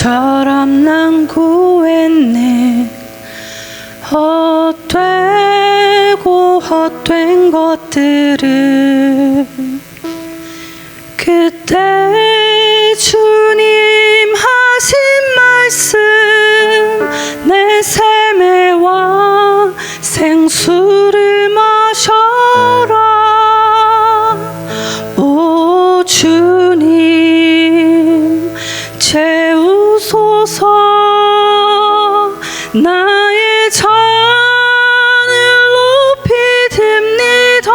너처럼 난 구했네. 헛되고 헛된 것들을 그때 주님 하신 말씀 내 샘에와 생수를 마셔라. 오 주님 채우소서. 나의 잔을 높이 듭니다.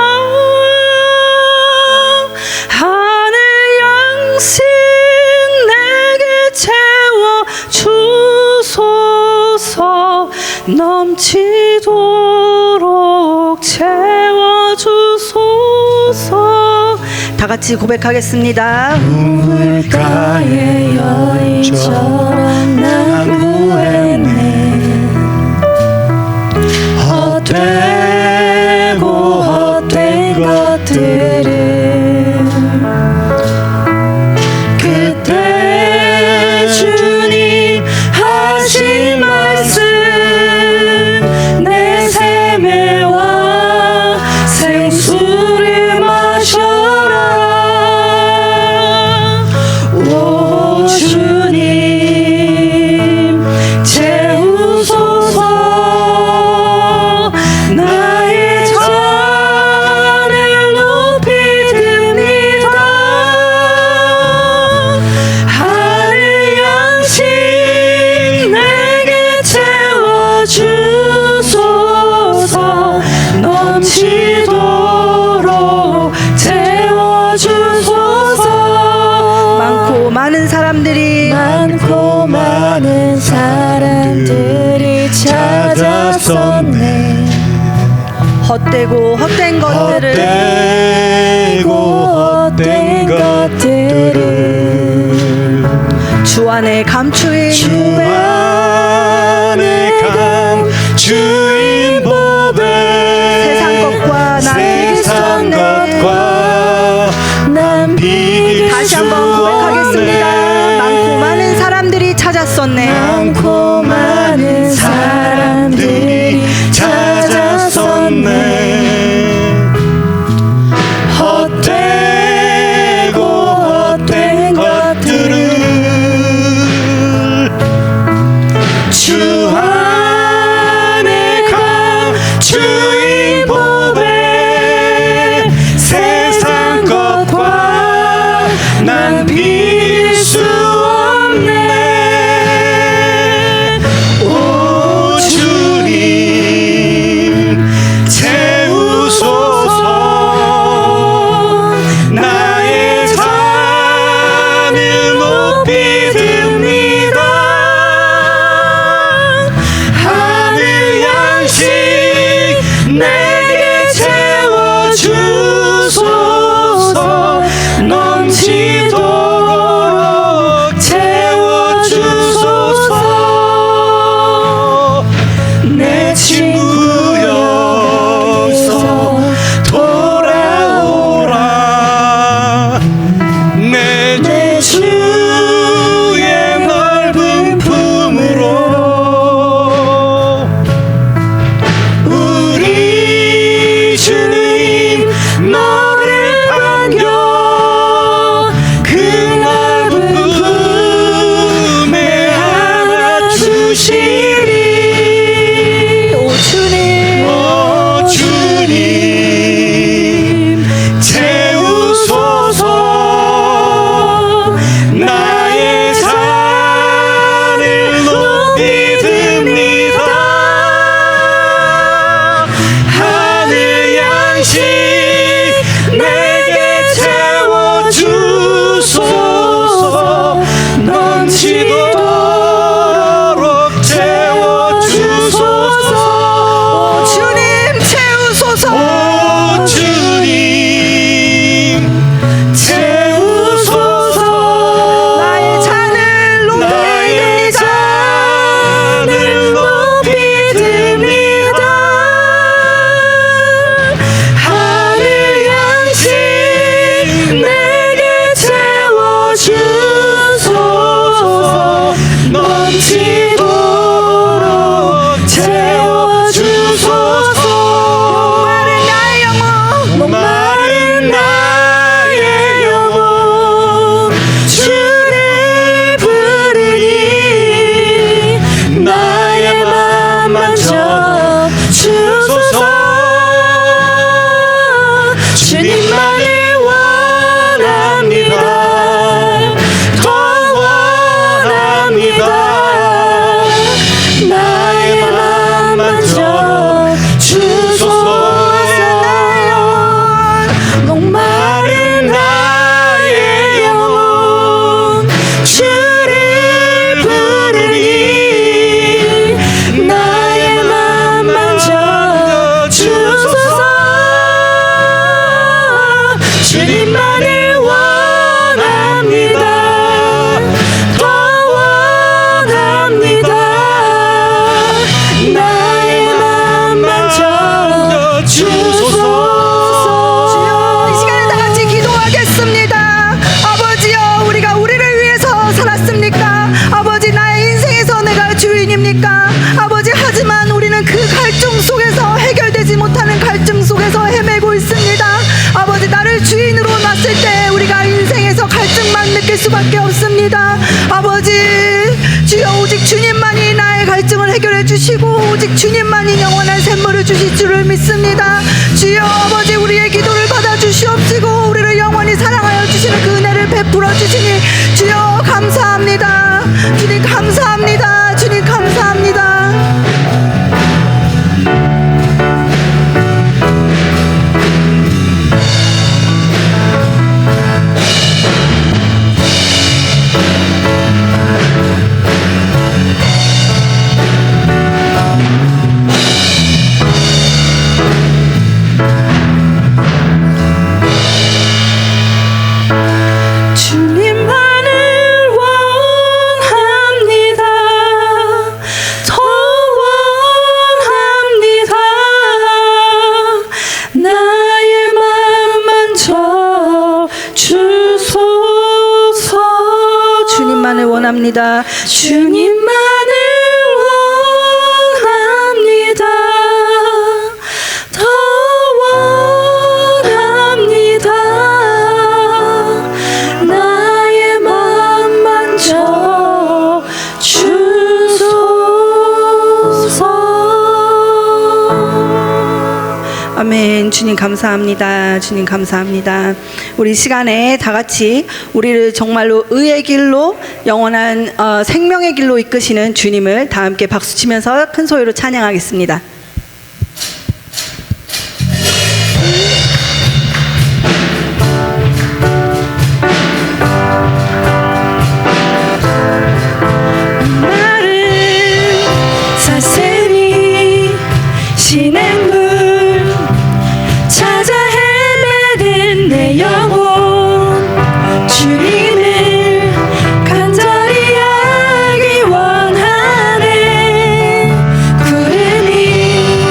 하늘 양식 내게 채워 주소서. 넘치도록 채워 주소서. 다 같이 고백하겠습니다. 우물가의 여인처럼 난 구했네. 헛되고 헛된 것들을 그때 주님 하신 말씀 내 샘에와 생수를 마셔라. 오 주님 채우소서. 나의 잔을 높이 듭니다. 하늘 양식 내게 채워 주소서. 넘치도록 채워 주소서. 많고 많은 사람들이 찾아섰네. 헛되고 헛된 것들을 헛된 것들을 주 안에 감추인 주 안에 감추인 법에 세상 것과 난 비길 다시 수 한번 고백하겠습니다. 없네. 많고 많은 사람들이 찾았었네. 많고 많은 사람들이 찾았었네. 헛되고 헛된 것들을 주 안에 감추인 법에 세상 것과 난 비길 수 없네. 오 주님 채우소서. 나의 잔을 높이 듭니다. 하늘 양식 내게 채워 주소서. 넘치도록 채워 주소서. 내 친구여서 돌아오라. 내 주의 넓은 품으로 우리 주님 너를 반겨 그 넓은 품에 안아주시리. 오 주님 오 주님 채우소서. 나의 잔을 높이 듭니다. 하늘 양식 내게 채워 주님만을 원합니다. 더 원합니다. 나의 맘만 전해주소서. 주여, 이 시간에 다 같이 기도하겠습니다. 아버지여, 우리가 우리를 위해서 살았습니까? 아버지, 나의 인생에서 내가 주인입니까? 아버지, 하지만 우리는 그 갈증 속에서, 해결되지 못하는 갈증 속에서 헤매고 있습니다. 아버지, 나를 주인으로 놨을 때 우리가 인생에서 갈증만 느낄 수밖에 없습니다. 아버지, 주여, 오직 주님만이 나의 갈증을 해결해 주시고 오직 주님만이 영원한 샘물을 주실 줄을 믿습니다. 주여, 아버지, 우리의 기도를 받아 주시옵시고 우리를 영원히 사랑하여 주시는 그 은혜를 베풀어 주시니 주여 감사합니다. 주님 감사합니다. 주님 감사합니다. 주님만을 원합니다. 더 원합니다. 나의 맘만 전해주소서. 주님만을 원합니다. 주님만을 원합니다. 더 원합니다. 나의 맘만 전해주소서. 아멘. 주님 감사합니다. 주님 감사합니다. 우리 시간에 다 같이 우리를 정말로 의의 길로 영원한 생명의 길로 이끄시는 주님을 다 함께 박수치면서 큰 소리로 찬양하겠습니다. 마른 사슴이 시냇물 찾아 헤매는 내 영혼, 주님을 간절히 알기 원하네. 구름이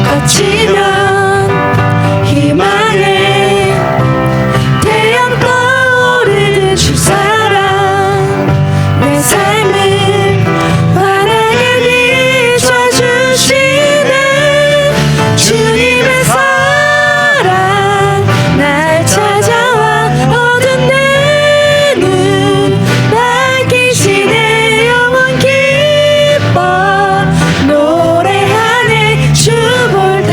거치면 희망에 태양 떠오르는 주 사랑, 내 삶을 환하게 비춰주시네. 주님의 사랑 날 찾아와 어두운 내 눈 밝히시네. 영원 기뻐 노래하네. 주 볼 때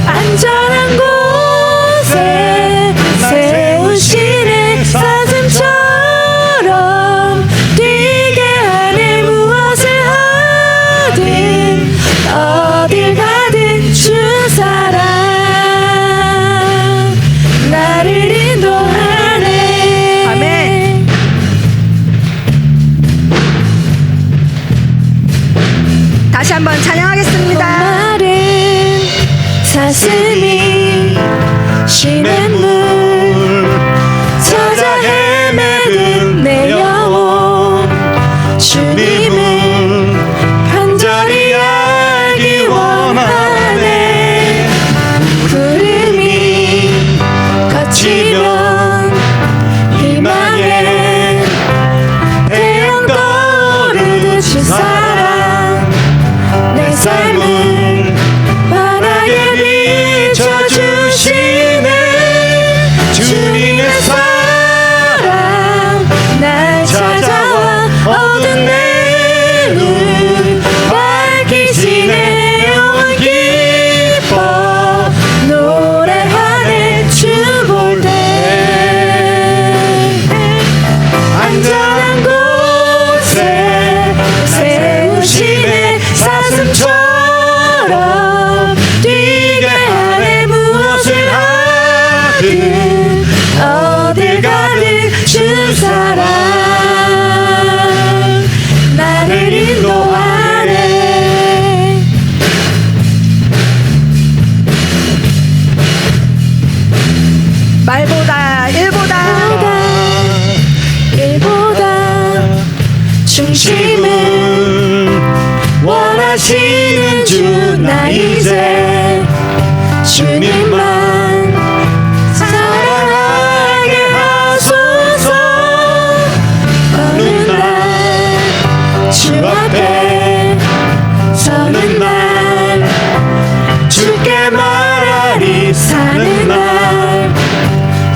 안전한 곳에 세우시네. 사슴처럼 뛰게 하네. 무엇을 하든 어딜 가든 주 사랑 나를 인도하네. 아멘. 다시 한번 찬양하겠습니다. 마른 사슴이 시냇물 찾아 헤매는 내 영혼, 주님을 간절히 알기 원하네. 구름이 거치면 희망에 태양 떠오르는 주 사랑, 내 삶을 환하게 비춰주시네. 인도하시는 주 나 이제 주님만 사랑하게 하소서. 어느 날 주 앞에 서는 날 주께 말하리. 사는 날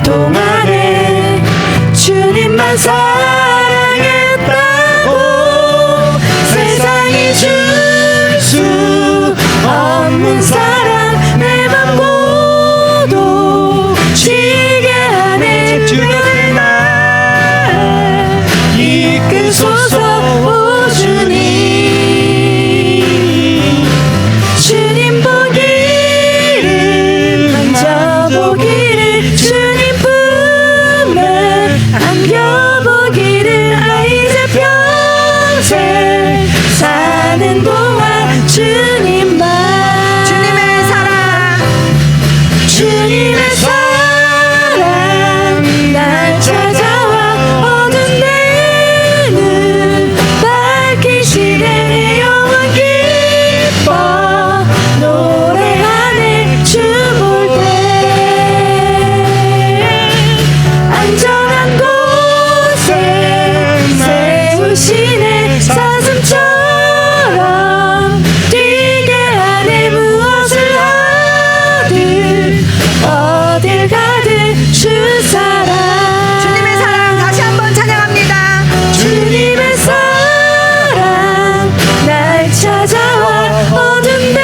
동안에 주님만 사랑했다고 세상이 줄 수 없는 사랑 내 맘 고독지게 하네. 주의 날 이끄소서 오 주님. 주님 보기를 만져보기를 주님 품에 안겨보기를 나 이제 평생 사는 동안 주님만. 주님의 사랑 주님의 사랑 날 찾아와 어두운 내 눈 밝히시네. 내 영혼 기뻐 노래하네. 주 볼 때 안전한 곳에 세우시네. 사슴처럼 뛰게 하네. 무엇을 하든 어딜 가든 주 사랑. 주님의 사랑 다시 한번 찬양합니다. 주님의 사랑 날 찾아와 어두운 내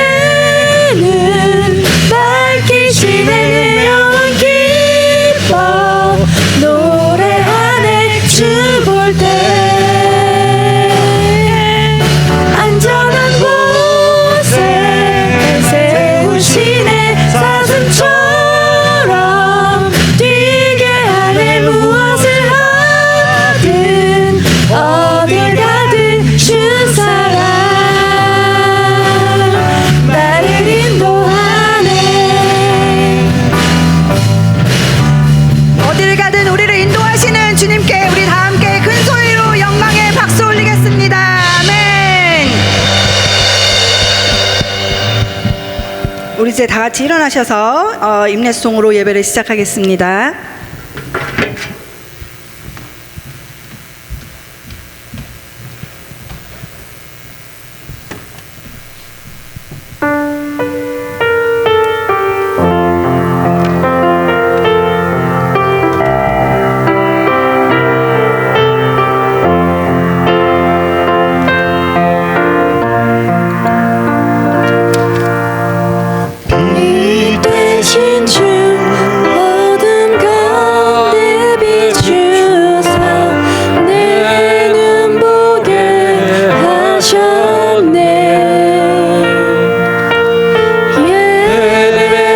눈 밝히시네. 내 영혼 기뻐 노래하네. 주 볼 때 안전한 곳에 세우시네. 사슴처럼 뛰게 하네. 무엇을 하든 어딜 가든 주 사랑 나를 인도하네. 어디를 가든 우리를 인도하시는 주님께 우리 다 함께 큰 소리로 영광의 박수 올리겠습니다. 아멘. 우리 이제 다 같이 일어나셔서 임례송으로 예배를 시작하겠습니다. 빛 대신 주 어둠 가운데 비추사 내 눈 보게 하셨네.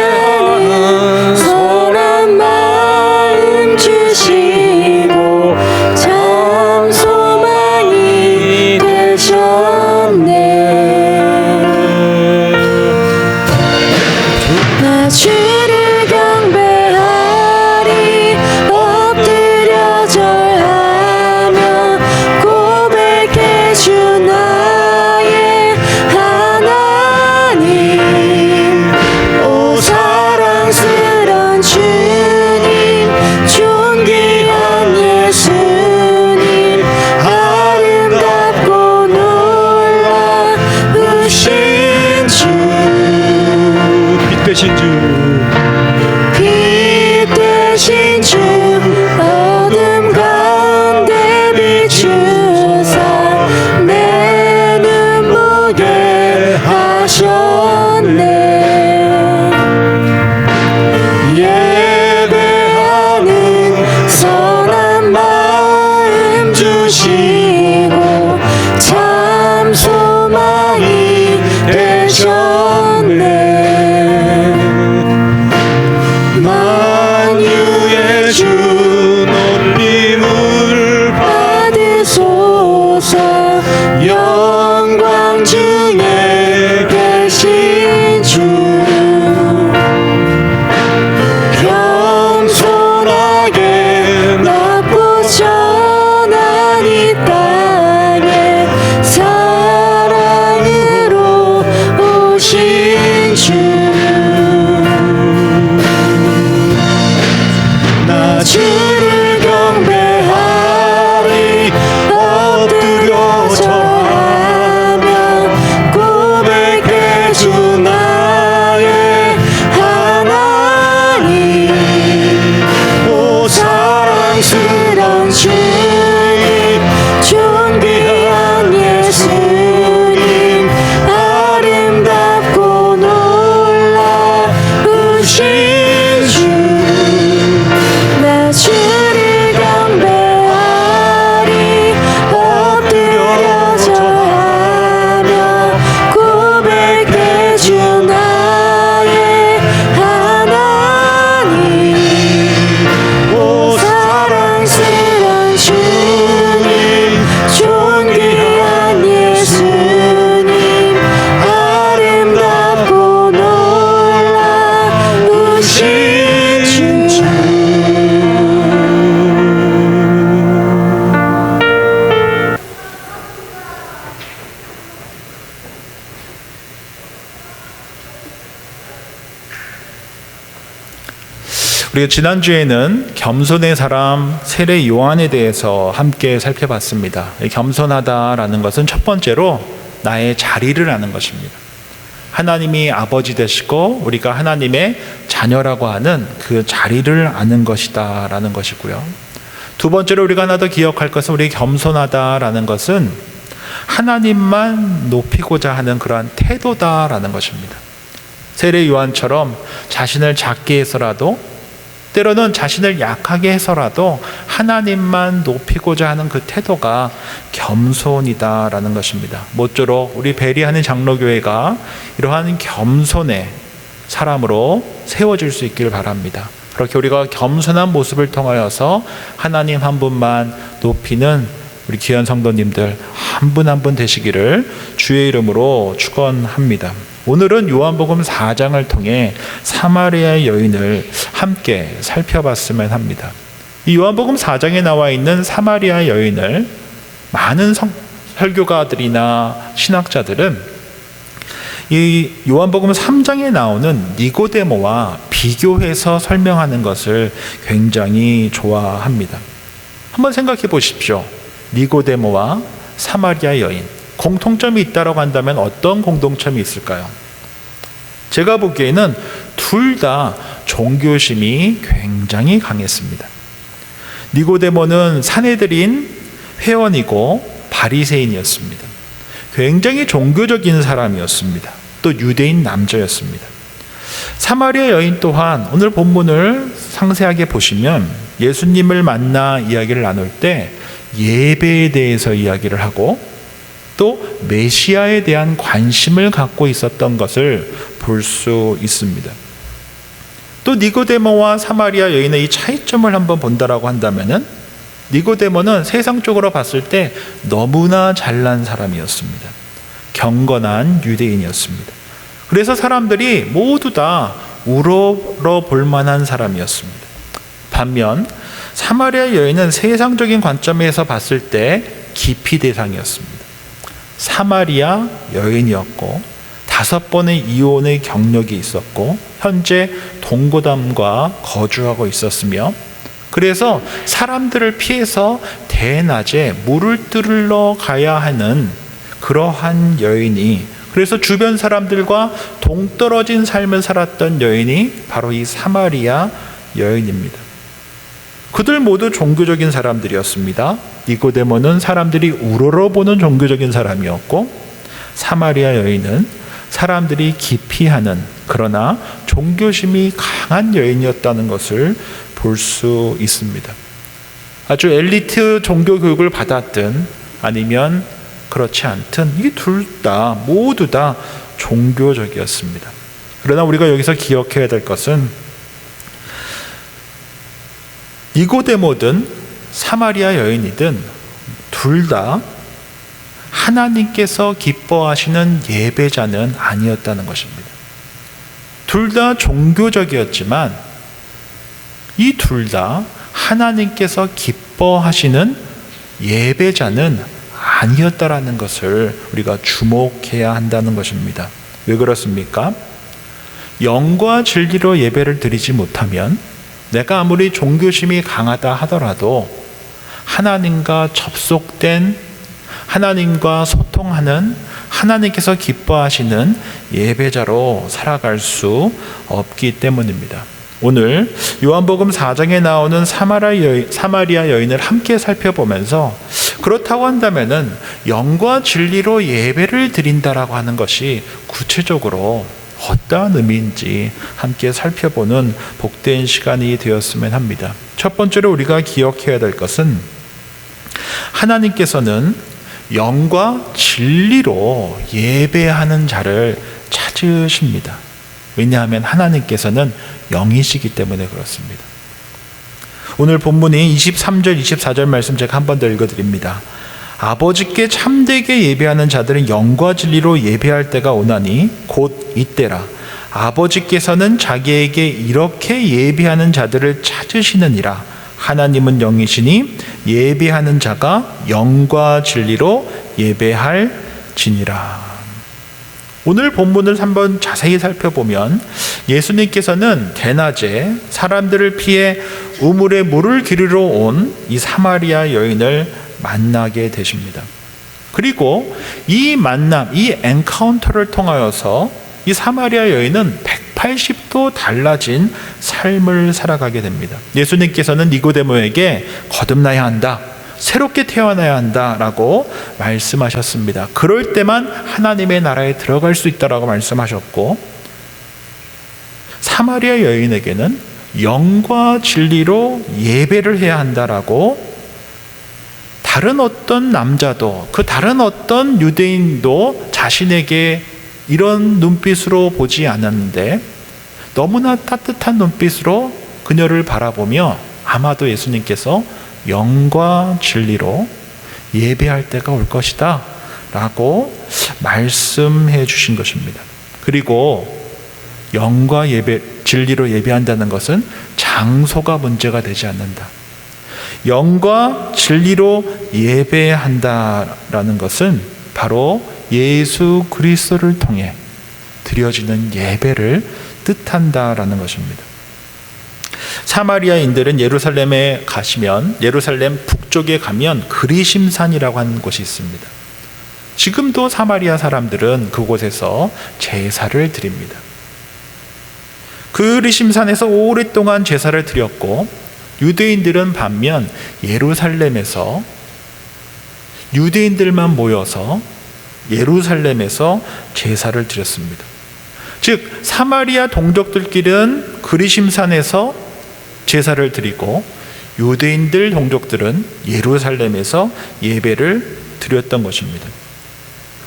예배하는 선한 마음 주시고 참 소망이 되셨네. 나 주를 경배하리 엎드려 절하며 고백해 주 나의 하나님. 오 사랑스런 주님 존귀한 예수님 아름답고 놀라우신 주. 빛 대신 주 빛 대신 주 어둠 가운데 비추사 내 눈 보게 하셨네. 예배하는 선한 마음 주시고 참 소망이 되셨네. 살아계신 주 나 주를 경배하리 엎드려 절하며 고백해 주 나의 하나님 오 사랑스런 주님 존귀한 예수님 아름답고 놀라우신 주 우리가 지난주에는 겸손의 사람 세례 요한에 대해서 함께 살펴봤습니다. 겸손하다라는 것은 첫 번째로 나의 자리를 아는 것입니다. 하나님이 아버지 되시고 우리가 하나님의 자녀라고 하는 그 자리를 아는 것이다 라는 것이고요. 두 번째로 우리가 하나 더 기억할 것은 우리 겸손하다라는 것은 하나님만 높이고자 하는 그러한 태도다라는 것입니다. 세례 요한처럼 자신을 작게 해서라도 때로는 자신을 약하게 해서라도 하나님만 높이고자 하는 그 태도가 겸손이다라는 것입니다. 모쪼록 우리 베리하는 장로교회가 이러한 겸손의 사람으로 세워질 수 있기를 바랍니다. 그렇게 우리가 겸손한 모습을 통하여서 하나님 한 분만 높이는 우리 귀한 성도님들 한 분 한 분 되시기를 주의 이름으로 축원합니다. 오늘은 요한복음 4장을 통해 사마리아 여인을 함께 살펴봤으면 합니다. 이 요한복음 4장에 나와 있는 사마리아 여인을 많은 설교가들이나 신학자들은 이 요한복음 3장에 나오는 니고데모와 비교해서 설명하는 것을 굉장히 좋아합니다. 한번 생각해 보십시오. 니고데모와 사마리아 여인, 공통점이 있다고 한다면 어떤 공동점이 있을까요? 제가 보기에는 둘 다 종교심이 굉장히 강했습니다. 니고데모는 사내들인 회원이고 바리새인이었습니다. 굉장히 종교적인 사람이었습니다. 또 유대인 남자였습니다. 사마리아 여인 또한 오늘 본문을 상세하게 보시면 예수님을 만나 이야기를 나눌 때 예배에 대해서 이야기를 하고 또 메시아에 대한 관심을 갖고 있었던 것을 볼 수 있습니다. 또 니고데모와 사마리아 여인의 이 차이점을 한번 본다라고 한다면은 니고데모는 세상적으로 봤을 때 너무나 잘난 사람이었습니다. 경건한 유대인이었습니다. 그래서 사람들이 모두 다 우러러볼 만한 사람이었습니다. 반면 사마리아 여인은 세상적인 관점에서 봤을 때 기피 대상이었습니다. 사마리아 여인이었고 5번의 이혼의 경력이 있었고 현재 동고담과 거주하고 있었으며 그래서 사람들을 피해서 대낮에 물을 뚫으러 가야 하는 그러한 여인이 그래서 주변 사람들과 동떨어진 삶을 살았던 여인이 바로 이 사마리아 여인입니다. 그들 모두 종교적인 사람들이었습니다. 니고데모는 사람들이 우러러보는 종교적인 사람이었고 사마리아 여인은 사람들이 기피하는 그러나 종교심이 강한 여인이었다는 것을 볼 수 있습니다. 아주 엘리트 종교 교육을 받았든 아니면 그렇지 않든 이 둘 다 모두 다 종교적이었습니다. 그러나 우리가 여기서 기억해야 될 것은 니고데모든 사마리아 여인이든 둘 다 하나님께서 기뻐하시는 예배자는 아니었다는 것입니다. 둘 다 종교적이었지만 이 둘 다 하나님께서 기뻐하시는 예배자는 아니었다라는 것을 우리가 주목해야 한다는 것입니다. 왜 그렇습니까? 영과 진리로 예배를 드리지 못하면 내가 아무리 종교심이 강하다 하더라도 하나님과 접속된 하나님과 소통하는 하나님께서 기뻐하시는 예배자로 살아갈 수 없기 때문입니다. 오늘 요한복음 4장에 나오는 사마리아 여인을 함께 살펴보면서 그렇다고 한다면은 영과 진리로 예배를 드린다라고 하는 것이 구체적으로 어떠한 의미인지 함께 살펴보는 복된 시간이 되었으면 합니다. 첫 번째로 우리가 기억해야 될 것은 하나님께서는 영과 진리로 예배하는 자를 찾으십니다. 왜냐하면 하나님께서는 영이시기 때문에 그렇습니다. 오늘 본문이 23절 24절 말씀 제가 한 번 더 읽어드립니다. 아버지께 참되게 예배하는 자들은 영과 진리로 예배할 때가 오나니 곧 이때라. 아버지께서는 자기에게 이렇게 예배하는 자들을 찾으시느니라. 하나님은 영이시니 예배하는 자가 영과 진리로 예배할지니라. 오늘 본문을 한번 자세히 살펴보면 예수님께서는 대낮에 사람들을 피해 우물에 물을 기르러 온 이 사마리아 여인을 만나게 되십니다. 그리고 이 만남, 이 엔카운터를 통하여서 이 사마리아 여인은 180도 달라진 삶을 살아가게 됩니다. 예수님께서는 니고데모에게 거듭나야 한다, 새롭게 태어나야 한다라고 말씀하셨습니다. 그럴 때만 하나님의 나라에 들어갈 수 있다라고 말씀하셨고, 사마리아 여인에게는 영과 진리로 예배를 해야 한다라고 다른 어떤 남자도, 그 다른 어떤 유대인도 자신에게 이런 눈빛으로 보지 않았는데 너무나 따뜻한 눈빛으로 그녀를 바라보며 아마도 예수님께서 영과 진리로 예배할 때가 올 것이다 라고 말씀해 주신 것입니다. 그리고 영과 진리로 예배한다는 것은 장소가 문제가 되지 않는다. 영과 진리로 예배한다라는 것은 바로 예수 그리스도를 통해 드려지는 예배를 뜻한다라는 것입니다. 사마리아인들은 예루살렘에 가시면, 예루살렘 북쪽에 가면 그리심산이라고 하는 곳이 있습니다. 지금도 사마리아 사람들은 그곳에서 제사를 드립니다. 그리심산에서 오랫동안 제사를 드렸고, 유대인들은 반면 예루살렘에서 유대인들만 모여서 예루살렘에서 제사를 드렸습니다. 즉 사마리아 동족들끼리는 그리심산에서 제사를 드리고 유대인들 동족들은 예루살렘에서 예배를 드렸던 것입니다.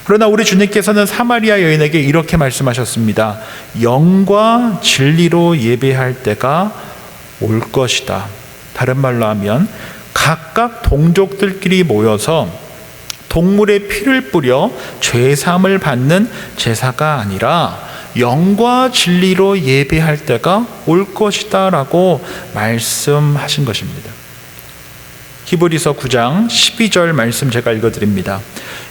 그러나 우리 주님께서는 사마리아 여인에게 이렇게 말씀하셨습니다. 영과 진리로 예배할 때가 올 것이다. 다른 말로 하면 각각 동족들끼리 모여서 동물의 피를 뿌려 죄사함을 받는 제사가 아니라 영과 진리로 예배할 때가 올 것이다 라고 말씀하신 것입니다. 히브리서 9장 12절 말씀 제가 읽어드립니다.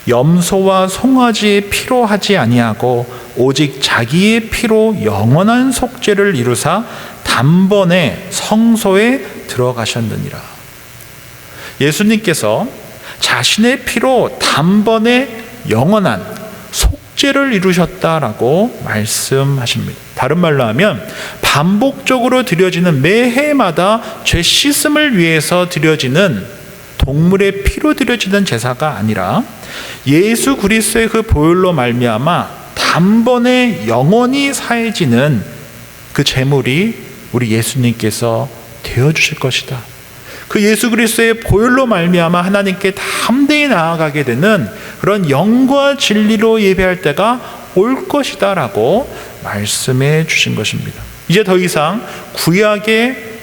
염소와 송아지의 피로 하지 아니하고 오직 자기의 피로 영원한 속죄를 이루사 단번에 성소에 들어가셨느니라. 예수님께서 자신의 피로 단번에 영원한 속죄를 이루셨다라고 말씀하십니다. 다른 말로 하면 반복적으로 드려지는 매해마다 죄 씻음을 위해서 드려지는 동물의 피로 드려지는 제사가 아니라 예수 그리스도의 그 보혈로 말미암아 단번에 영원히 사해지는 그 제물이 우리 예수님께서 되어주실 것이다. 그 예수 그리스도의 보혈로 말미암아 하나님께 담대히 나아가게 되는 그런 영과 진리로 예배할 때가 올 것이다 라고 말씀해 주신 것입니다. 이제 더 이상 구약의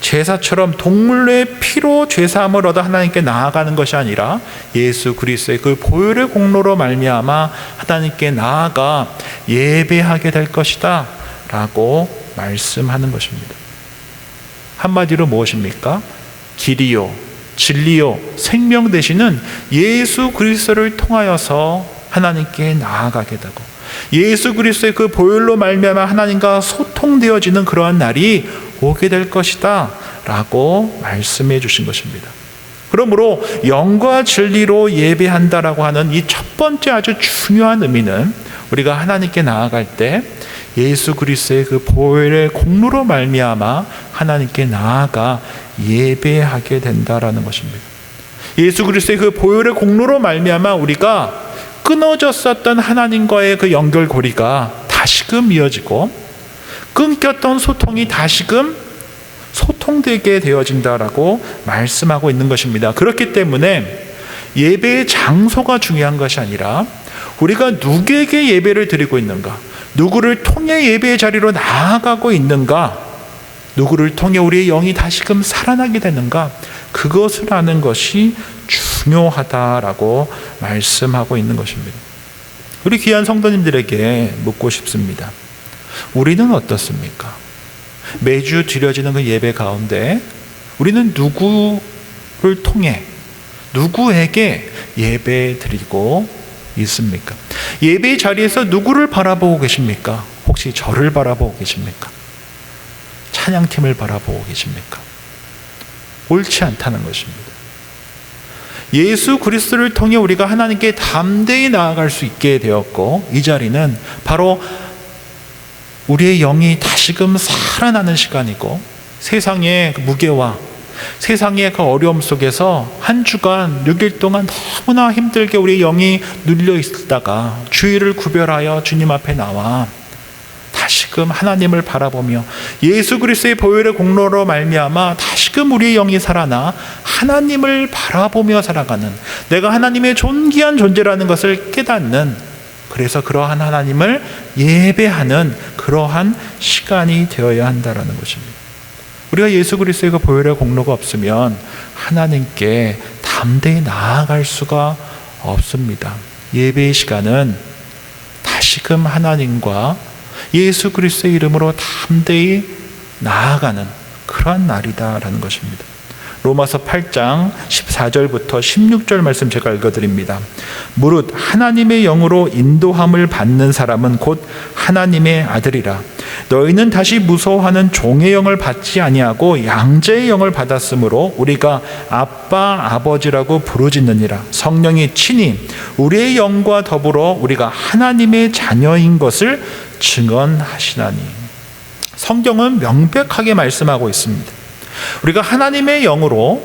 제사처럼 동물의 피로 죄사함을 얻어 하나님께 나아가는 것이 아니라 예수 그리스도의 그 보혈의 공로로 말미암아 하나님께 나아가 예배하게 될 것이다 라고 말씀하는 것입니다. 한마디로 무엇입니까? 길이요, 진리요, 생명 되시는 예수 그리스도를 통하여서 하나님께 나아가게 되고 예수 그리스도의 그 보혈로 말미암아 하나님과 소통되어지는 그러한 날이 오게 될 것이다 라고 말씀해 주신 것입니다. 그러므로 영과 진리로 예배한다라고 하는 이 첫 번째 아주 중요한 의미는 우리가 하나님께 나아갈 때 예수 그리스도의 그 보혈의 공로로 말미암아 하나님께 나아가 예배하게 된다라는 것입니다. 예수 그리스도의 그 보혈의 공로로 말미암아 우리가 끊어졌었던 하나님과의 그 연결고리가 다시금 이어지고 끊겼던 소통이 다시금 소통되게 되어진다라고 말씀하고 있는 것입니다. 그렇기 때문에 예배의 장소가 중요한 것이 아니라 우리가 누구에게 예배를 드리고 있는가, 누구를 통해 예배의 자리로 나아가고 있는가, 누구를 통해 우리의 영이 다시금 살아나게 되는가, 그것을 아는 것이 중요하다라고 말씀하고 있는 것입니다. 우리 귀한 성도님들에게 묻고 싶습니다. 우리는 어떻습니까? 매주 드려지는 그 예배 가운데 우리는 누구를 통해 누구에게 예배 드리고 있습니까? 예배의 자리에서 누구를 바라보고 계십니까? 혹시 저를 바라보고 계십니까? 찬양팀을 바라보고 계십니까? 옳지 않다는 것입니다. 예수 그리스도를 통해 우리가 하나님께 담대히 나아갈 수 있게 되었고, 이 자리는 바로 우리의 영이 다시금 살아나는 시간이고, 세상의 무게와 세상의 그 어려움 속에서 한 주간 6일 동안 너무나 힘들게 우리 영이 눌려 있다가 주일을 구별하여 주님 앞에 나와 다시금 하나님을 바라보며 예수 그리스도의 보혈의 공로로 말미암아 다시금 우리의 영이 살아나 하나님을 바라보며 살아가는, 내가 하나님의 존귀한 존재라는 것을 깨닫는, 그래서 그러한 하나님을 예배하는 그러한 시간이 되어야 한다는 것입니다. 우리가 예수 그리스도의 그 보혈의 공로가 없으면 하나님께 담대히 나아갈 수가 없습니다. 예배의 시간은 다시금 하나님과 예수 그리스도의 이름으로 담대히 나아가는 그러한 날이다라는 것입니다. 로마서 8장 14절부터 16절 말씀 제가 읽어드립니다. 무릇 하나님의 영으로 인도함을 받는 사람은 곧 하나님의 아들이라. 너희는 다시 무서워하는 종의 영을 받지 아니하고 양자의 영을 받았으므로 우리가 아빠 아버지라고 부르짖느니라. 성령이 친히 우리의 영과 더불어 우리가 하나님의 자녀인 것을 증언하시나니. 성경은 명백하게 말씀하고 있습니다. 우리가 하나님의 영으로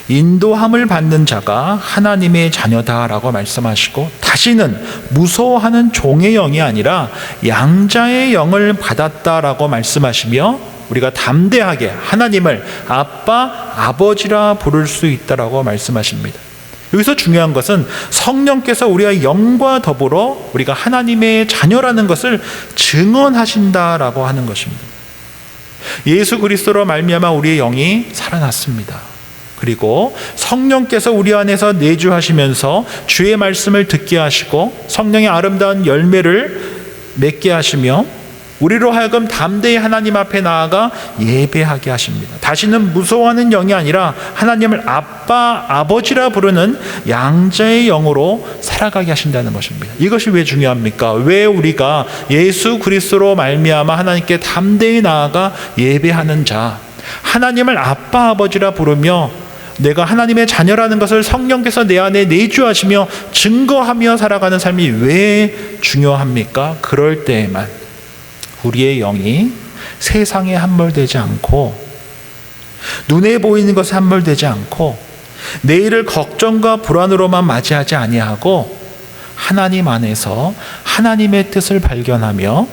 인도함을 받는 자가 하나님의 자녀다라고 말씀하시고, 다시는 무서워하는 종의 영이 아니라 양자의 영을 받았다라고 말씀하시며, 우리가 담대하게 하나님을 아빠, 아버지라 부를 수 있다라고 말씀하십니다. 여기서 중요한 것은 성령께서 우리의 영과 더불어 우리가 하나님의 자녀라는 것을 증언하신다라고 하는 것입니다. 예수 그리스도로 말미암아 우리의 영이 살아났습니다. 그리고 성령께서 우리 안에서 내주하시면서 주의 말씀을 듣게 하시고 성령의 아름다운 열매를 맺게 하시며 우리로 하여금 담대히 하나님 앞에 나아가 예배하게 하십니다. 다시는 무서워하는 영이 아니라 하나님을 아빠, 아버지라 부르는 양자의 영으로 살아가게 하신다는 것입니다. 이것이 왜 중요합니까? 왜 우리가 예수 그리스도로 말미암아 하나님께 담대히 나아가 예배하는 자, 하나님을 아빠, 아버지라 부르며 내가 하나님의 자녀라는 것을 성령께서 내 안에 내주하시며 증거하며 살아가는 삶이 왜 중요합니까? 그럴 때에만 우리의 영이 세상에 함몰되지 않고, 눈에 보이는 것에 함몰되지 않고, 내일을 걱정과 불안으로만 맞이하지 아니하고 하나님 안에서 하나님의 뜻을 발견하며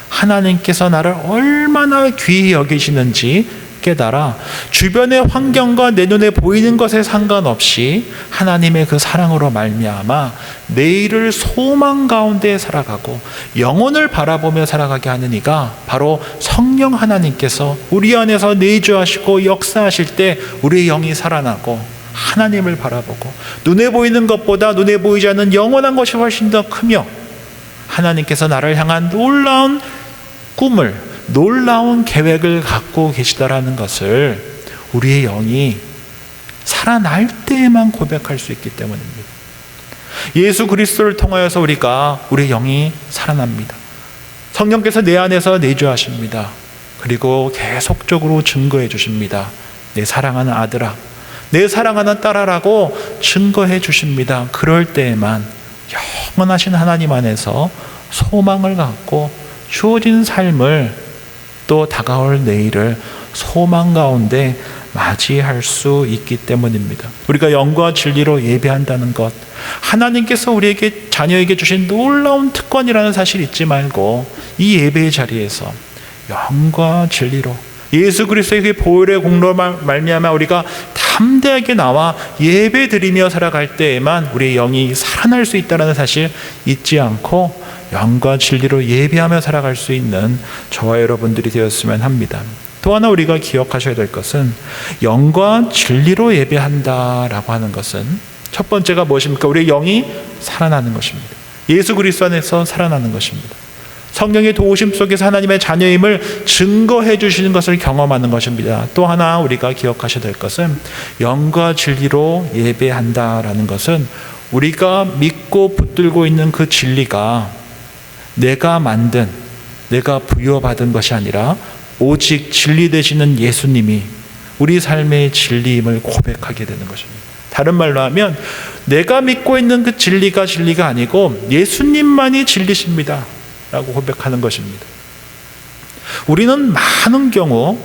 하나님께서 나를 얼마나 귀히 여기시는지 깨달아 주변의 환경과 내 눈에 보이는 것에 상관없이 하나님의 그 사랑으로 말미암아 내일을 소망 가운데 살아가고 영혼을 바라보며 살아가게 하는 이가 바로 성령 하나님께서 우리 안에서 내주하시고 역사하실 때 우리의 영이 살아나고 하나님을 바라보고 눈에 보이는 것보다 눈에 보이지 않는 영원한 것이 훨씬 더 크며 하나님께서 나를 향한 놀라운 꿈을, 놀라운 계획을 갖고 계시다라는 것을 우리의 영이 살아날 때에만 고백할 수 있기 때문입니다. 예수 그리스도를 통하여서 우리의 영이 살아납니다. 성령께서 내 안에서 내주하십니다. 그리고 계속적으로 증거해 주십니다. 내 사랑하는 아들아, 내 사랑하는 딸아라고 증거해 주십니다. 그럴 때에만 영원하신 하나님 안에서 소망을 갖고 주어진 삶을 또 다가올 내일을 소망 가운데 맞이할 수 있기 때문입니다. 우리가 영과 진리로 예배한다는 것, 하나님께서 우리에게 자녀에게 주신 놀라운 특권이라는 사실 잊지 말고 이 예배의 자리에서 영과 진리로 예수 그리스도의 그 보혈의 공로로 말미암아 우리가 담대하게 나와 예배드리며 살아갈 때에만 우리의 영이 살아날 수 있다는 사실 잊지 않고 영과 진리로 예배하며 살아갈 수 있는 저와 여러분들이 되었으면 합니다. 또 하나 우리가 기억하셔야 될 것은 영과 진리로 예배한다라고 하는 것은 첫 번째가 무엇입니까? 우리의 영이 살아나는 것입니다. 예수 그리스도 안에서 살아나는 것입니다. 성령의 도우심 속에서 하나님의 자녀임을 증거해 주시는 것을 경험하는 것입니다. 또 하나 우리가 기억하셔야 될 것은 영과 진리로 예배한다라는 것은 우리가 믿고 붙들고 있는 그 진리가 내가 만든, 내가 부여받은 것이 아니라 오직 진리 되시는 예수님이 우리 삶의 진리임을 고백하게 되는 것입니다. 다른 말로 하면 내가 믿고 있는 그 진리가 진리가 아니고 예수님만이 진리십니다 라고 고백하는 것입니다. 우리는 많은 경우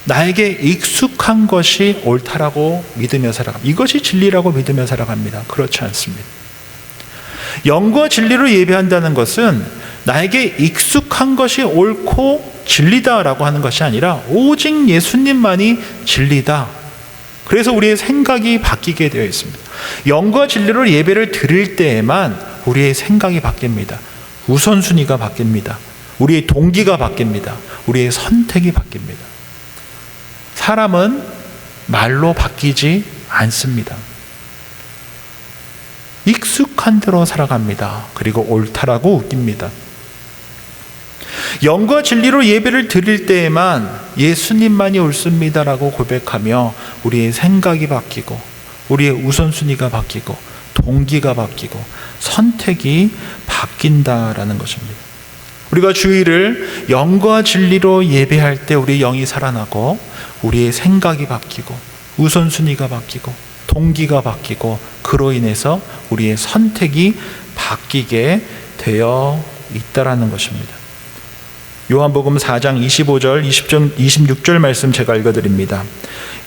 나에게 익숙한 것이 옳다라고 믿으며 살아갑니다. 이것이 진리라고 믿으며 살아갑니다. 그렇지 않습니다. 영과 진리로 예배한다는 것은 나에게 익숙한 것이 옳고 진리다라고 하는 것이 아니라 오직 예수님만이 진리다. 그래서 우리의 생각이 바뀌게 되어 있습니다. 영과 진리로 예배를 드릴 때에만 우리의 생각이 바뀝니다. 우선순위가 바뀝니다. 우리의 동기가 바뀝니다. 우리의 선택이 바뀝니다. 사람은 말로 바뀌지 않습니다. 익숙한 대로 살아갑니다. 그리고 옳다라고 웃깁니다. 영과 진리로 예배를 드릴 때에만 예수님만이 옳습니다라고 고백하며 우리의 생각이 바뀌고 우리의 우선순위가 바뀌고 동기가 바뀌고 선택이 바뀐다라는 것입니다. 우리가 주일을 영과 진리로 예배할 때 우리의 영이 살아나고 우리의 생각이 바뀌고 우선순위가 바뀌고 동기가 바뀌고 그로 인해서 우리의 선택이 바뀌게 되어 있다라는 것입니다. 요한복음 4장 25절 26절 말씀 제가 읽어드립니다.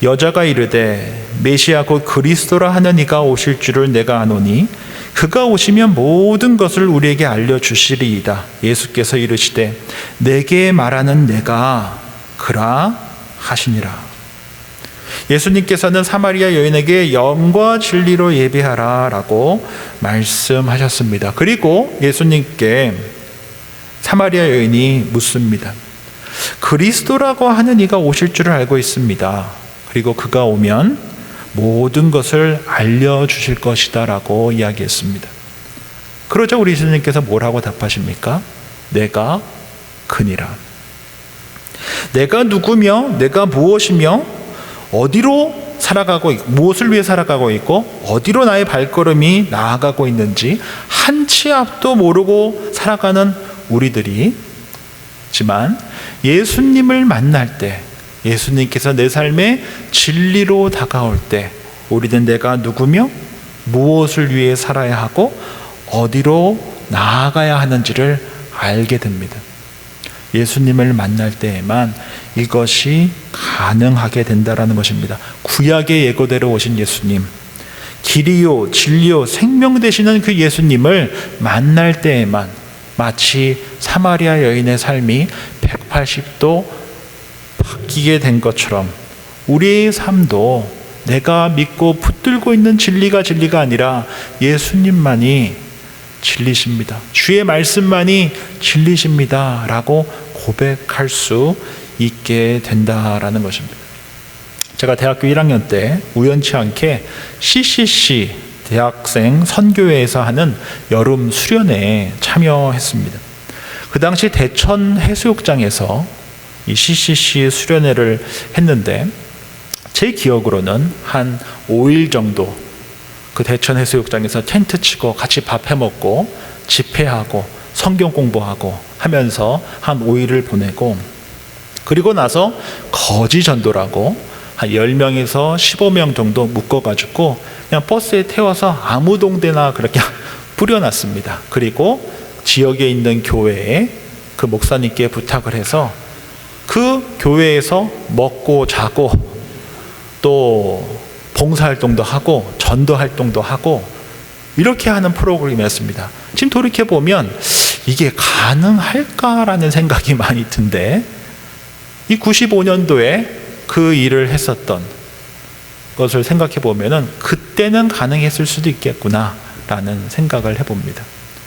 여자가 이르되 메시아 곧 그리스도라 하는 이가 오실 줄을 내가 아노니 그가 오시면 모든 것을 우리에게 알려주시리이다. 예수께서 이르시되 내게 말하는 내가 그라 하시니라. 예수님께서는 사마리아 여인에게 영과 진리로 예배하라 라고 말씀하셨습니다. 그리고 예수님께 사마리아 여인이 묻습니다. 그리스도라고 하는 이가 오실 줄을 알고 있습니다. 그리고 그가 오면 모든 것을 알려주실 것이다 라고 이야기했습니다. 그러자 우리 예수님께서 뭐라고 답하십니까? 내가 그니라. 내가 누구며 내가 무엇이며 어디로 살아가고 있고 무엇을 위해 살아가고 있고 어디로 나의 발걸음이 나아가고 있는지 한 치 앞도 모르고 살아가는 우리들이지만 예수님을 만날 때 예수님께서 내 삶에 진리로 다가올 때 우리는 내가 누구며 무엇을 위해 살아야 하고 어디로 나아가야 하는지를 알게 됩니다. 예수님을 만날 때에만 이것이 가능하게 된다라는 것입니다. 구약의 예고대로 오신 예수님, 길이요 진리요 생명 되시는 그 예수님을 만날 때에만 마치 사마리아 여인의 삶이 180도 바뀌게 된 것처럼 우리의 삶도 내가 믿고 붙들고 있는 진리가 진리가 아니라 예수님만이 진리십니다. 주의 말씀만이 진리십니다 라고 고백할 수 있게 된다라는 것입니다. 제가 대학교 1학년 때 우연치 않게 CCC 대학생 선교회에서 하는 여름 수련회에 참여했습니다. 그 당시 대천 해수욕장에서 이 CCC 수련회를 했는데 제 기억으로는 한 5일 정도 그 대천 해수욕장에서 텐트 치고 같이 밥 해먹고 집회하고 성경 공부하고 하면서 한 5일을 보내고 그리고 나서 거지 전도라고 한 10명에서 15명 정도 묶어가지고 그냥 버스에 태워서 아무 동네나 그렇게 뿌려놨습니다. 그리고 지역에 있는 교회에 그 목사님께 부탁을 해서 그 교회에서 먹고 자고 또 봉사활동도 하고 전도활동도 하고 이렇게 하는 프로그램이었습니다. 지금 돌이켜보면 이게 가능할까라는 생각이 많이 든데, 이 95년도에 그 일을 했었던 것을 생각해 보면은 그때는 가능했을 수도 있겠구나라는 생각을 해봅니다.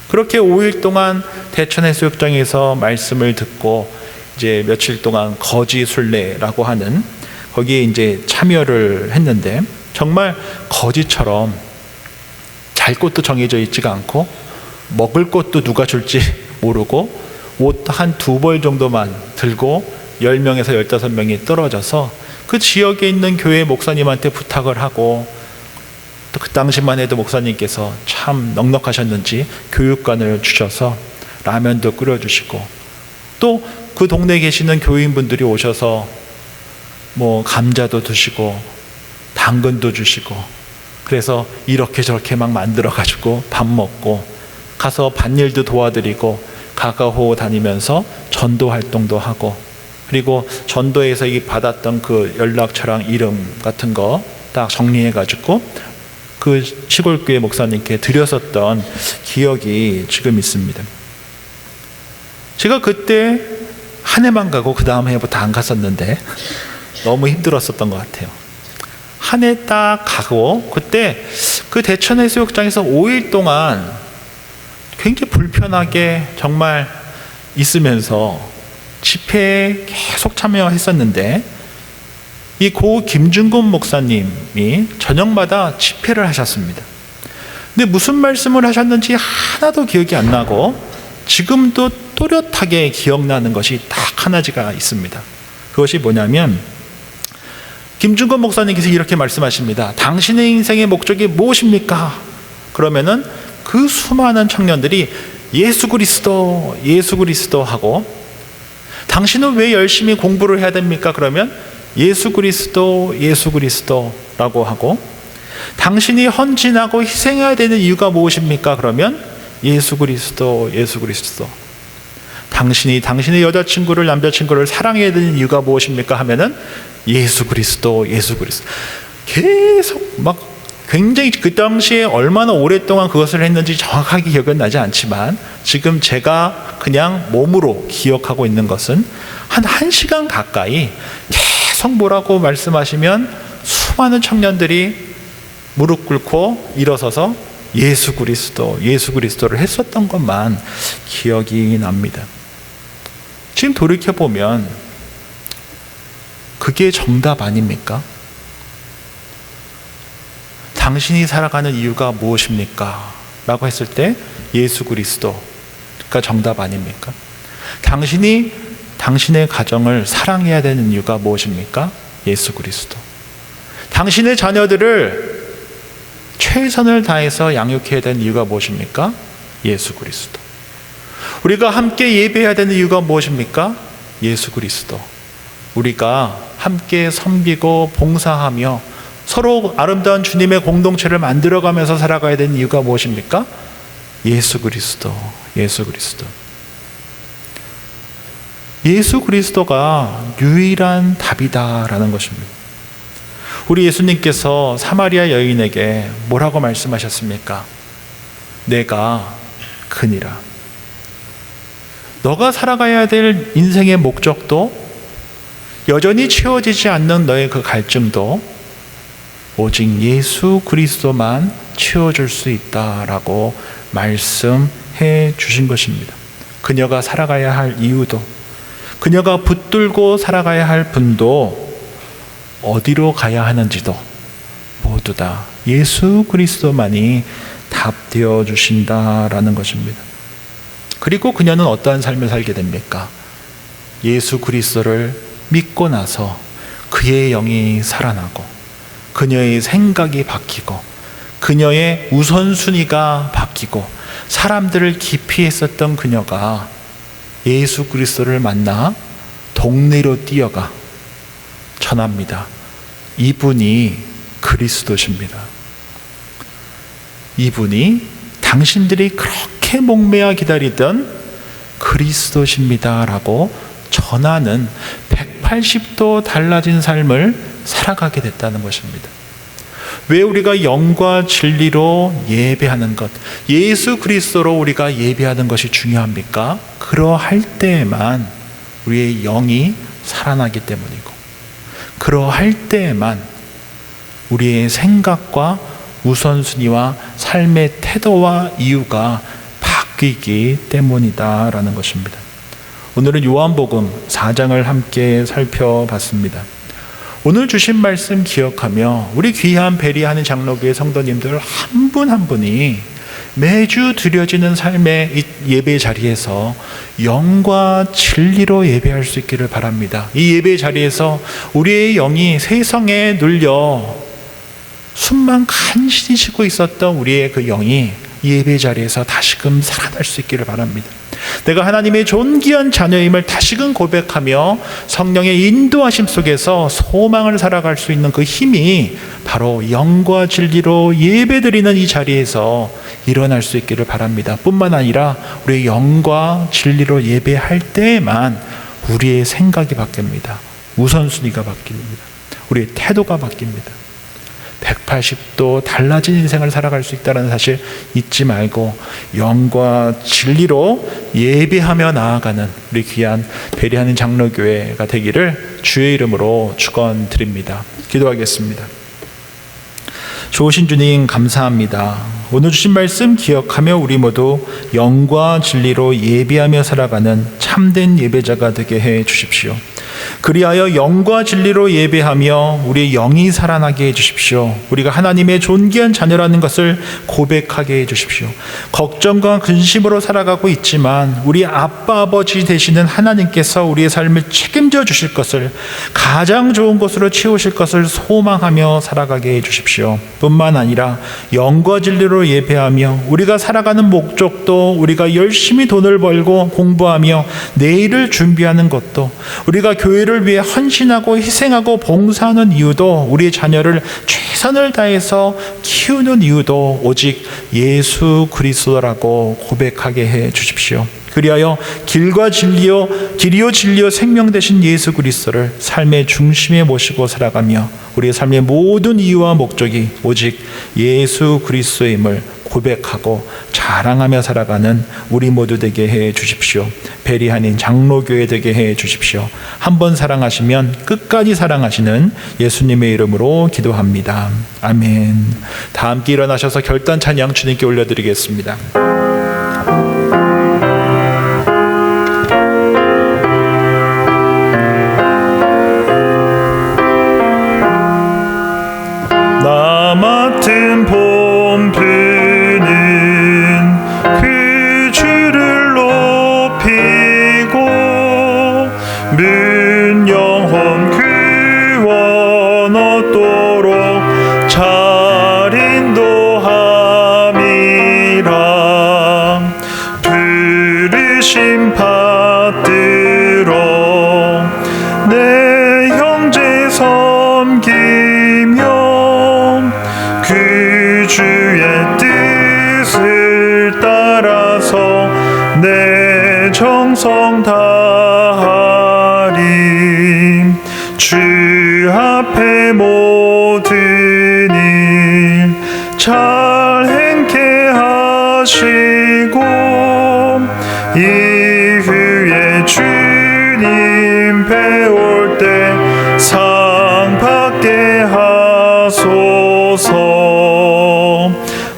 그렇게 5일 동안 대천해수욕장에서 말씀을 듣고 이제 며칠 동안 거지 순례라고 하는 거기에 이제 참여를 했는데, 정말 거지처럼 잘 곳도 정해져 있지가 않고 먹을 것도 누가 줄지 모르고 옷 한 2벌 정도만 들고 10명에서 15명이 떨어져서 그 지역에 있는 교회 목사님한테 부탁을 하고, 또 그 당시만 해도 목사님께서 참 넉넉하셨는지 교육관을 주셔서 라면도 끓여주시고, 또 그 동네에 계시는 교인분들이 오셔서 뭐 감자도 드시고 당근도 주시고, 그래서 이렇게 저렇게 막 만들어 가지고 밥 먹고 가서 밭일도 도와드리고 가가호 다니면서 전도 활동도 하고, 그리고 전도에서 이 받았던 그 연락처랑 이름 같은 거 딱 정리해 가지고 그 시골교회 목사님께 드렸었던 기억이 지금 있습니다. 제가 그때 한 해만 가고 그 다음 해부터 안 갔었는데 너무 힘들었었던 것 같아요. 한 해 딱 가고, 그때 그 대천해수욕장에서 5일 동안 굉장히 불편하게 정말 있으면서 집회에 계속 참여했었는데, 이 고 김준곤 목사님이 저녁마다 집회를 하셨습니다. 근데 무슨 말씀을 하셨는지 하나도 기억이 안 나고 지금도 또렷하게 기억나는 것이 딱 하나가 있습니다. 그것이 뭐냐면, 김준곤 목사님께서 이렇게 말씀하십니다. 당신의 인생의 목적이 무엇입니까? 그러면은 그 수많은 청년들이 예수 그리스도, 예수 그리스도 하고, 당신은 왜 열심히 공부를 해야 됩니까? 그러면 예수 그리스도, 예수 그리스도라고 하고, 당신이 헌신하고 희생해야 되는 이유가 무엇입니까? 그러면 예수 그리스도, 예수 그리스도. 당신이 당신의 여자친구를, 남자친구를 사랑해야 되는 이유가 무엇입니까? 하면은 예수 그리스도, 예수 그리스도. 계속 막 굉장히 그 당시에 얼마나 오랫동안 그것을 했는지 정확하게 기억은 나지 않지만, 지금 제가 그냥 몸으로 기억하고 있는 것은 한 1시간 가까이 계속 뭐라고 말씀하시면 수많은 청년들이 무릎 꿇고 일어서서 예수 그리스도, 예수 그리스도를 했었던 것만 기억이 납니다. 지금 돌이켜보면 그게 정답 아닙니까? 당신이 살아가는 이유가 무엇입니까? 라고 했을 때 예수 그리스도가 정답 아닙니까? 당신이 당신의 가정을 사랑해야 되는 이유가 무엇입니까? 예수 그리스도. 당신의 자녀들을 최선을 다해서 양육해야 되는 이유가 무엇입니까? 예수 그리스도. 우리가 함께 예배해야 되는 이유가 무엇입니까? 예수 그리스도. 우리가 함께 섬기고 봉사하며 서로 아름다운 주님의 공동체를 만들어가면서 살아가야 되는 이유가 무엇입니까? 예수 그리스도, 예수 그리스도. 예수 그리스도가 유일한 답이다라는 것입니다. 우리 예수님께서 사마리아 여인에게 뭐라고 말씀하셨습니까? 내가 그니라. 너가 살아가야 될 인생의 목적도, 여전히 채워지지 않는 너의 그 갈증도 오직 예수 그리스도만 채워줄 수 있다라고 말씀해 주신 것입니다. 그녀가 살아가야 할 이유도, 그녀가 붙들고 살아가야 할 분도, 어디로 가야 하는지도 모두 다 예수 그리스도만이 답되어 주신다라는 것입니다. 그리고 그녀는 어떠한 삶을 살게 됩니까? 예수 그리스도를 믿고 나서 그의 영이 살아나고, 그녀의 생각이 바뀌고, 그녀의 우선순위가 바뀌고, 사람들을 기피했었던 그녀가 예수 그리스도를 만나 동네로 뛰어가 전합니다. 이분이 그리스도십니다. 이분이 당신들이 그렇게 목매어 기다리던 그리스도십니다라고 전하는 180도 달라진 삶을 살아가게 됐다는 것입니다. 왜 우리가 영과 진리로 예배하는 것, 예수 그리스도로 우리가 예배하는 것이 중요합니까? 그러할 때에만 우리의 영이 살아나기 때문이고, 그러할 때에만 우리의 생각과 우선순위와 삶의 태도와 이유가 바뀌기 때문이다라는 것입니다. 오늘은 요한복음 4장을 함께 살펴봤습니다. 오늘 주신 말씀 기억하며 우리 귀한 베리하는 장로교회 성도님들 한 분 한 분이 매주 드려지는 삶의 이 예배 자리에서 영과 진리로 예배할 수 있기를 바랍니다. 이 예배 자리에서 우리의 영이 세상에 눌려 숨만 간신히 쉬고 있었던 우리의 그 영이 예배 자리에서 다시금 살아날 수 있기를 바랍니다. 내가 하나님의 존귀한 자녀임을 다시금 고백하며 성령의 인도하심 속에서 소망을 살아갈 수 있는 그 힘이 바로 영과 진리로 예배드리는 이 자리에서 일어날 수 있기를 바랍니다. 뿐만 아니라 우리의 영과 진리로 예배할 때에만 우리의 생각이 바뀝니다. 우선순위가 바뀝니다. 우리의 태도가 바뀝니다. 180도 달라진 인생을 살아갈 수 있다는 사실 잊지 말고 영과 진리로 예배하며 나아가는 우리 귀한 베리하는 장로교회가 되기를 주의 이름으로 축원드립니다. 기도하겠습니다. 좋으신 주님 감사합니다. 오늘 주신 말씀 기억하며 우리 모두 영과 진리로 예배하며 살아가는 참된 예배자가 되게 해 주십시오. 그리하여 영과 진리로 예배하며 우리의 영이 살아나게 해주십시오. 우리가 하나님의 존귀한 자녀라는 것을 고백하게 해주십시오. 걱정과 근심으로 살아가고 있지만 우리 아빠 아버지 되시는 하나님께서 우리의 삶을 책임져 주실 것을, 가장 좋은 것으로 채우실 것을 소망하며 살아가게 해주십시오. 뿐만 아니라 영과 진리로 예배하며 우리가 살아가는 목적도, 우리가 열심히 돈을 벌고 공부하며 내일을 준비하는 것도, 우리가 교회를 위해 헌신하고 희생하고 봉사하는 이유도, 우리의 자녀를 최선을 다해서 키우는 이유도 오직 예수 그리스도라고 고백하게 해 주십시오. 그리하여 길이요 진리요 생명 되신 예수 그리스도를 삶의 중심에 모시고 살아가며 우리의 삶의 모든 이유와 목적이 오직 예수 그리스도임을 고백하고 자랑하며 살아가는 우리 모두 되게 해 주십시오. 베리하는 장로교회 되게 해 주십시오. 한번 사랑하시면 끝까지 사랑하시는 예수님의 이름으로 기도합니다. 아멘. 다 함께 일어나셔서 결단 찬양 주님께 올려드리겠습니다. 나 맡은 본분은 그 주를 높이고 문 영혼 구원 얻도록 잘 인도함이라. 부르심 받들어 내 형제 섬기며 그 주의 뜻을 따라서 내 정성 다하리. 주 앞에 모든 일 잘 행케 하시고 이후에 주님 배울 때 상 받게 하소서.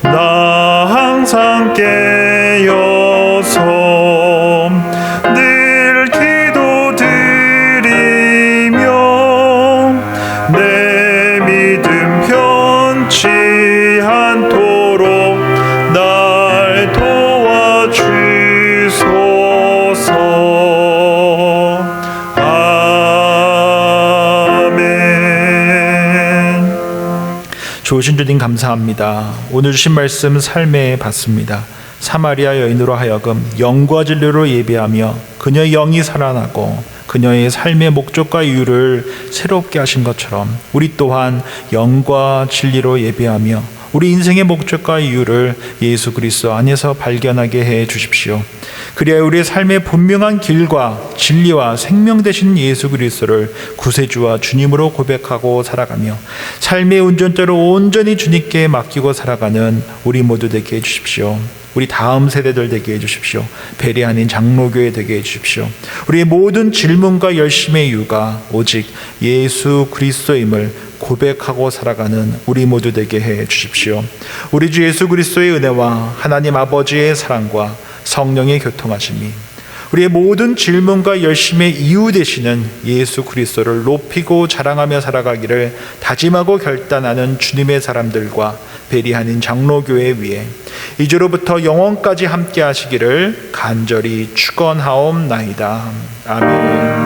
나 항상 깨어서 늘 기도드리며 내 믿음 변치 않도록 날 도와주소서. 아멘. 좋으신 주님 감사합니다. 오늘 주신 말씀 삶에 받습니다. 사마리아 여인으로 하여금 영과 진리로 예배하며 그녀의 영이 살아나고 그녀의 삶의 목적과 이유를 새롭게 하신 것처럼 우리 또한 영과 진리로 예배하며 우리 인생의 목적과 이유를 예수 그리스도 안에서 발견하게 해 주십시오. 그리하여 우리의 삶의 분명한 길과 진리와 생명 되신 예수 그리스도를 구세주와 주님으로 고백하고 살아가며 삶의 운전자를 온전히 주님께 맡기고 살아가는 우리 모두 되게 해주십시오. 우리 다음 세대들 되게 해주십시오. 베레아닌 장로교회 되게 해주십시오. 우리의 모든 질문과 열심의 이유가 오직 예수 그리스도임을 고백하고 살아가는 우리 모두 되게 해 주십시오. 우리 주 예수 그리스도의 은혜와 하나님 아버지의 사랑과 성령의 교통하심이 우리의 모든 질문과 열심의 이유 되시는 예수 그리스도를 높이고 자랑하며 살아가기를 다짐하고 결단하는 주님의 사람들과 베리하닌 장로교회 위에 이제로부터 영원까지 함께 하시기를 간절히 축원하옵나이다. 아멘.